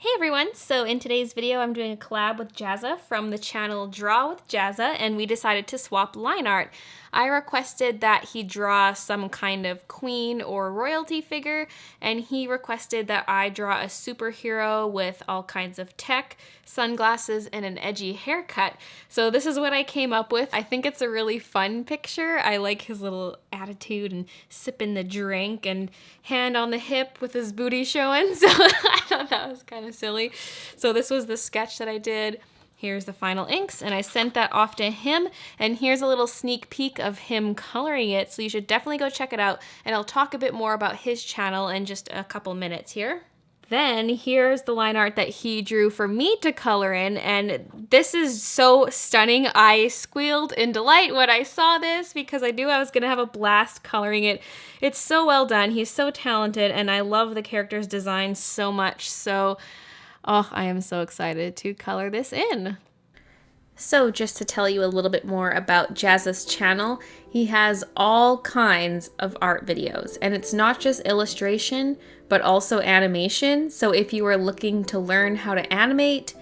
Hey everyone! So in today's video I'm doing a collab with Jazza from the channel Draw with Jazza, and we decided to swap line art. I requested that he draw some kind of queen or royalty figure, and he requested that I draw a superhero with all kinds of tech, sunglasses, and an edgy haircut. So this is what I came up with. I think it's a really fun picture. I like his little attitude and sipping the drink and hand on the hip with his booty showing, so I thought that was kind of silly. So this was the sketch that I did. Here's the final inks, and I sent that off to him, and here's a little sneak peek of him coloring it, so you should definitely go check it out, and I'll talk a bit more about his channel in just a couple minutes here. Then here's the line art that he drew for me to color in, and this is so stunning. I squealed in delight when I saw this because I knew I was gonna have a blast coloring it. It's so well done. He's so talented, and I love the character's design so much. So, oh, I am so excited to color this in. So just to tell you a little bit more about Jazza's channel, he has all kinds of art videos, and it's not just illustration, but also animation. So if you are looking to learn how to animate,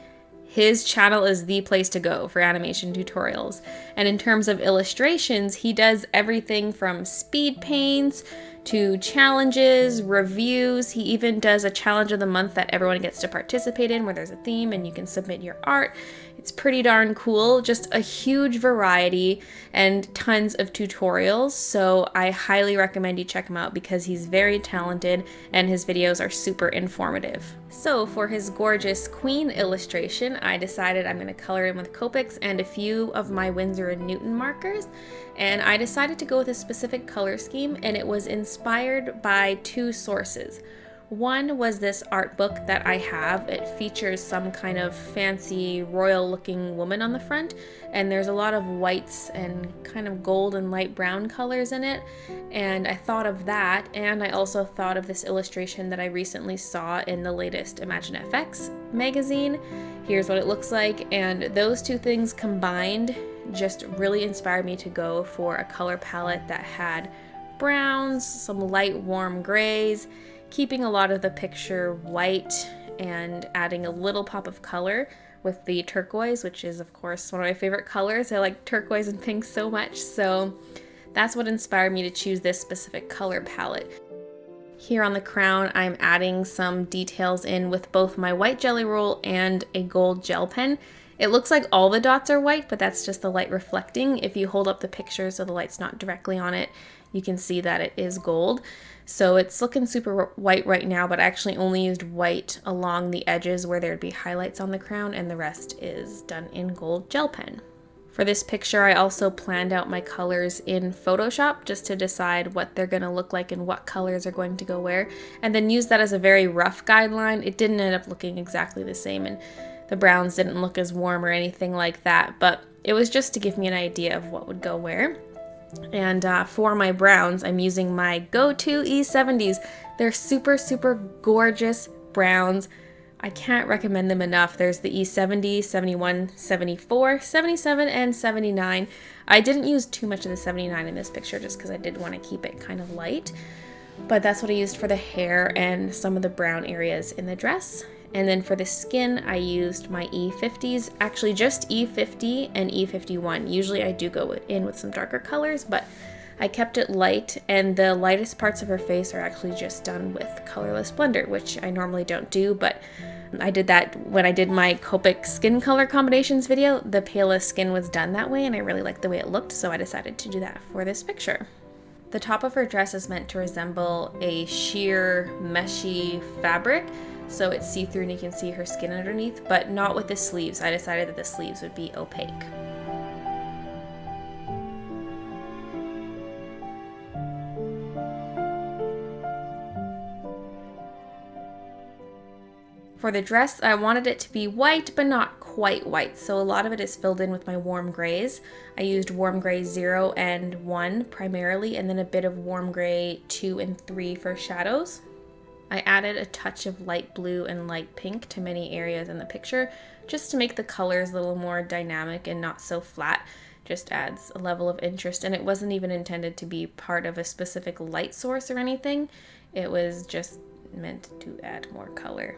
his channel is the place to go for animation tutorials. And in terms of illustrations, he does everything from speed paints to challenges, reviews. He even does a challenge of the month that everyone gets to participate in, where there's a theme and you can submit your art. It's pretty darn cool. Just a huge variety and tons of tutorials. So I highly recommend you check him out because he's very talented and his videos are super informative. So for his gorgeous queen illustration, I decided I'm going to color in with Copics and a few of my Winsor & Newton markers. And I decided to go with a specific color scheme, and it was inspired by two sources. One was this art book that I have. It features some kind of fancy royal looking woman on the front, and there's a lot of whites and kind of gold and light brown colors in it, and I thought of that, and I also thought of this illustration that I recently saw in the latest ImagineFX magazine. Here's what it looks like, and those two things combined just really inspired me to go for a color palette that had browns, some light warm grays, keeping a lot of the picture white and adding a little pop of color with the turquoise, which is of course one of my favorite colors. I like turquoise and pink so much, so that's what inspired me to choose this specific color palette. Here on the crown, I'm adding some details in with both my white jelly roll and a gold gel pen. It looks like all the dots are white, but that's just the light reflecting. If you hold up the picture so the light's not directly on it, you can see that it is gold. So it's looking super white right now, but I actually only used white along the edges where there'd be highlights on the crown, and the rest is done in gold gel pen. For this picture, I also planned out my colors in Photoshop just to decide what they're going to look like and what colors are going to go where, and then use that as a very rough guideline. It didn't end up looking exactly the same, and the browns didn't look as warm or anything like that, but it was just to give me an idea of what would go where. And for my browns, I'm using my go-to E70s. They're super, super gorgeous browns. I can't recommend them enough. There's the E70, 71, 74, 77, and 79. I didn't use too much of the 79 in this picture just because I did want to keep it kind of light. But that's what I used for the hair and some of the brown areas in the dress. And then for the skin, I used my E50s, actually just E50 and E51. Usually I do go in with some darker colors, but I kept it light, and the lightest parts of her face are actually just done with colorless blender, which I normally don't do, but I did that when I did my Copic skin color combinations video. The palest skin was done that way, and I really liked the way it looked, so I decided to do that for this picture. The top of her dress is meant to resemble a sheer, meshy fabric, so it's see-through and you can see her skin underneath, but not with the sleeves. I decided that the sleeves would be opaque. For the dress, I wanted it to be white, but not quite white, so a lot of it is filled in with my warm grays. I used warm gray 0 and 1 primarily, and then a bit of warm gray 2 and 3 for shadows. I added a touch of light blue and light pink to many areas in the picture, just to make the colors a little more dynamic and not so flat. Just adds a level of interest, and it wasn't even intended to be part of a specific light source or anything. It was just meant to add more color.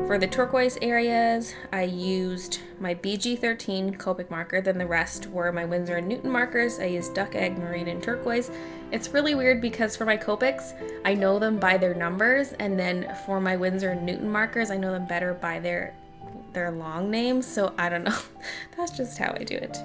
For the turquoise areas, I used my BG13 Copic marker, then the rest were my Winsor & Newton markers. I used Duck Egg, Marine, and Turquoise. It's really weird because for my Copics, I know them by their numbers, and then for my Winsor & Newton markers, I know them better by their long names, so I don't know. That's just how I do it.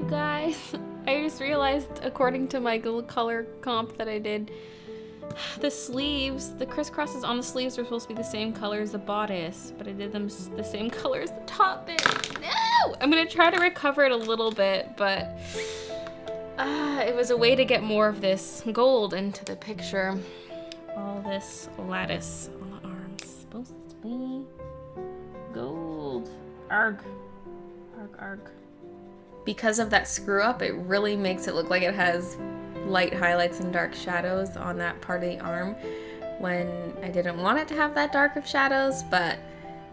Guys, I just realized, according to my little color comp that I did, the sleeves, the crisscrosses on the sleeves are supposed to be the same color as the bodice, but I did them the same color as the top bit. No! I'm gonna try to recover it a little bit, but it was a way to get more of this gold into the picture. All this lattice on the arms supposed to be gold. Arg. Arg, arg. Because of that screw up, it really makes it look like it has light highlights and dark shadows on that part of the arm when I didn't want it to have that dark of shadows, but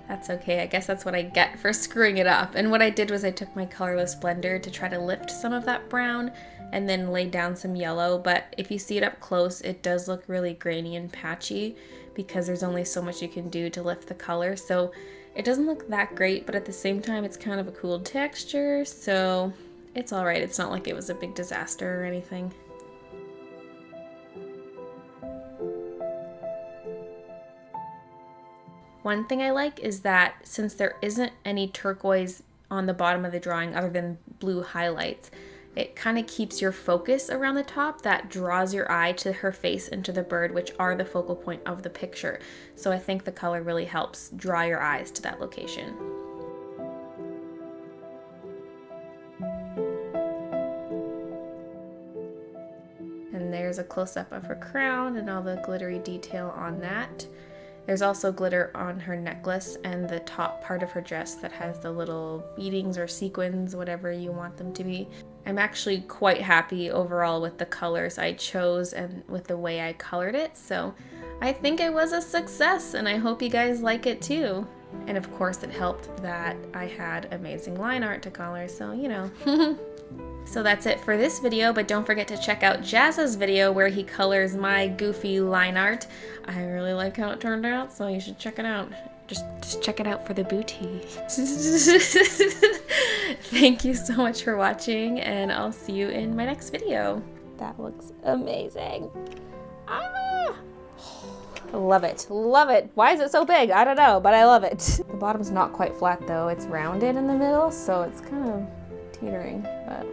that's okay. I guess that's what I get for screwing it up. And what I did was I took my colorless blender to try to lift some of that brown and then laid down some yellow, but if you see it up close, it does look really grainy and patchy because there's only so much you can do to lift the color. So it doesn't look that great, but at the same time, it's kind of a cool texture, so it's all right. It's not like it was a big disaster or anything. One thing I like is that since there isn't any turquoise on the bottom of the drawing other than blue highlights, it kind of keeps your focus around the top that draws your eye to her face and to the bird, which are the focal point of the picture. So I think the color really helps draw your eyes to that location. And there's a close-up of her crown and all the glittery detail on that. There's also glitter on her necklace and the top part of her dress that has the little beadings or sequins, whatever you want them to be. I'm actually quite happy overall with the colors I chose and with the way I colored it, so I think it was a success and I hope you guys like it too. And of course it helped that I had amazing line art to color, so you know. So that's it for this video, but don't forget to check out Jazza's video where he colors my goofy line art. I really like how it turned out, so you should check it out. Just check it out for the booty. Thank you so much for watching, and I'll see you in my next video. That looks amazing. Ah! Love it. Love it. Why is it so big? I don't know, but I love it. The bottom's not quite flat though. It's rounded in the middle, so it's kind of teetering, but